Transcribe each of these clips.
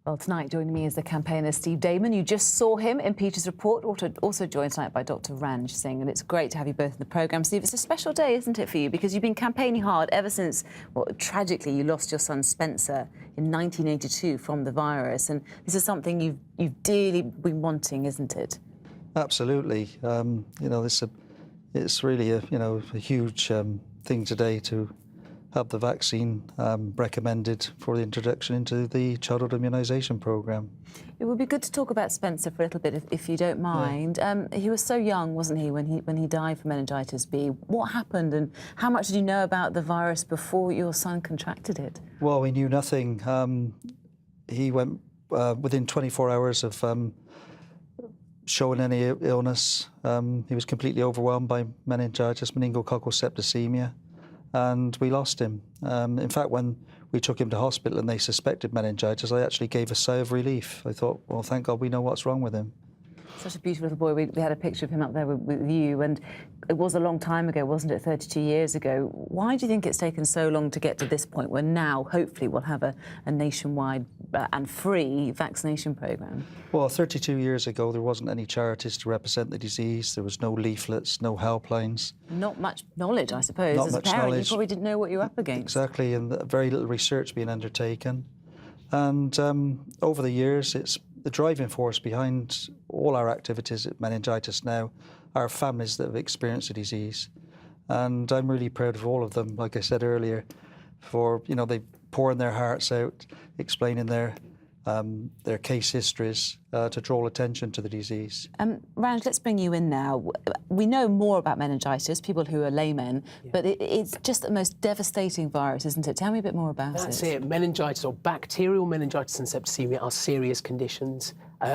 Well, tonight joining me is the campaigner Steve Damon. You just saw him in Peter's report, also joined tonight by Dr. Ranj Singh, and it's great to have you both in the programme. Steve, it's a special day, isn't it, for you? Because you've been campaigning hard ever since, well, tragically, you lost your son Spencer in 1982 from the virus, and this is something you've dearly been wanting, isn't it? Absolutely. It's really a huge thing today to have the vaccine recommended for the introduction into the childhood immunisation programme. It would be good to talk about Spencer for a little bit, if you don't mind. Yeah. He was so young, wasn't he, when he died from meningitis B? What happened, and how much did you know about the virus before your son contracted it? Well, we knew nothing. He went within 24 hours of showing any illness. He was completely overwhelmed by meningitis, meningococcal septicemia, and we lost him. In fact, when we took him to hospital and they suspected meningitis, I actually gave a sigh of relief. I thought, well, thank God we know what's wrong with him. Such a beautiful little boy. We had a picture of him up there with you, and it was a long time ago, wasn't it, 32 years ago? Why do you think it's taken so long to get to this point where now, hopefully, we'll have a nationwide and free vaccination programme? Well, 32 years ago, there wasn't any charities to represent the disease. There was no leaflets, no helplines. Not much knowledge, I suppose. Not As much a parent, knowledge. You probably didn't know what you were up against. Exactly, and very little research being undertaken. And over the years, it's the driving force behind all our activities at Meningitis Now are families that have experienced the disease. And I'm really proud of all of them, like I said earlier, for, they pouring their hearts out, explaining their case histories to draw attention to the disease. Ranj, let's bring you in now. We know more about meningitis, people who are laymen, but it's just the most devastating virus, isn't it? Tell me a bit more about it. That's it. Meningitis, or bacterial meningitis and septicemia, are serious conditions.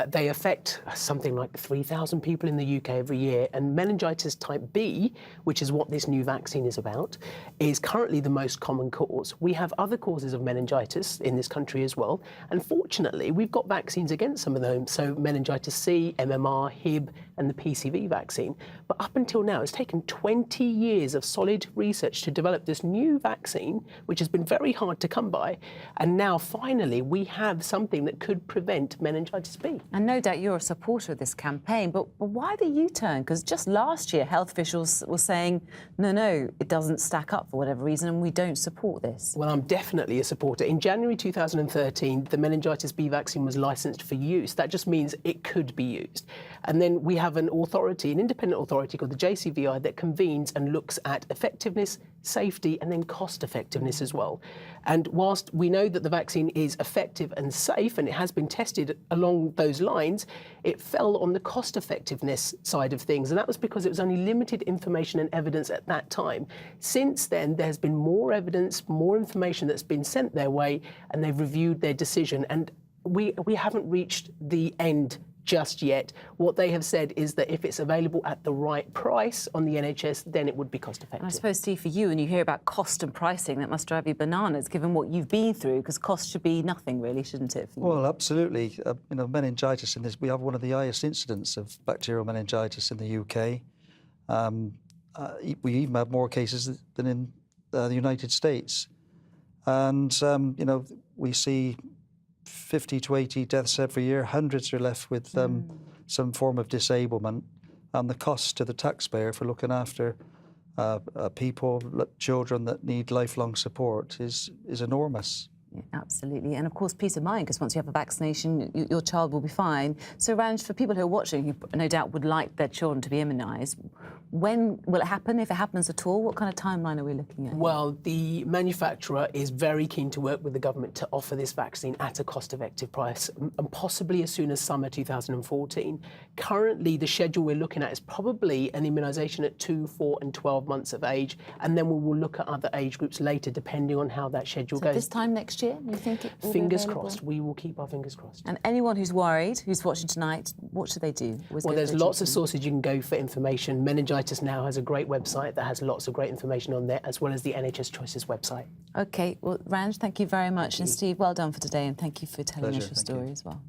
They affect something like 3,000 people in the UK every year, and meningitis type B, which is what this new vaccine is about, is currently the most common cause. We have other causes of meningitis in this country as well, and fortunately we've got vaccines against some of them, so meningitis C, MMR, Hib and the PCV vaccine. But up until now it's taken 20 years of solid research to develop this new vaccine, which has been very hard to come by, and now finally we have something that could prevent meningitis B. And no doubt you're a supporter of this campaign, but why the U-turn? Because just last year, health officials were saying, no, it doesn't stack up for whatever reason, and we don't support this. Well, I'm definitely a supporter. In January 2013, the meningitis B vaccine was licensed for use. That just means it could be used. And then we have an authority, an independent authority called the JCVI, that convenes and looks at effectiveness, safety, and then cost effectiveness as well. And whilst we know that the vaccine is effective and safe, and it has been tested along those lines, it fell on the cost effectiveness side of things, and that was because it was only limited information and evidence at that time. Since then, there's been more evidence, more information that's been sent their way, and they've reviewed their decision, and we haven't reached the end just yet. What they have said is that if it's available at the right price on the NHS, then it would be cost effective. And I suppose, Steve, for you, and you hear about cost and pricing, that must drive you bananas, given what you've been through, because cost should be nothing, really, shouldn't it, for you? Well, absolutely. Meningitis in this, we have one of the highest incidents of bacterial meningitis in the UK. We even have more cases than in the United States. And, we see 50 to 80 deaths every year. Hundreds are left with some form of disablement, and the cost to the taxpayer for looking after people, children that need lifelong support is enormous. Yeah, absolutely. And of course, peace of mind, because once you have a vaccination, your child will be fine. So, Ranj, for people who are watching, who no doubt would like their children to be immunised, when will it happen, if it happens at all? What kind of timeline are we looking at? Well, the manufacturer is very keen to work with the government to offer this vaccine at a cost-effective price, and possibly as soon as summer 2014. Currently, the schedule we're looking at is probably an immunisation at 2, 4 and 12 months of age, and then we will look at other age groups later, depending on how that schedule goes. This time next year, you think it will Fingers be crossed. We will keep our fingers crossed. And anyone who's worried, who's watching tonight, what should they do? Well, there's lots of sources you can go for information. Meningitis Now has a great website that has lots of great information on there, as well as the NHS Choices website. OK, well, Ranj, thank you very much. And Steve, well done for today, and thank you for telling us your story as well.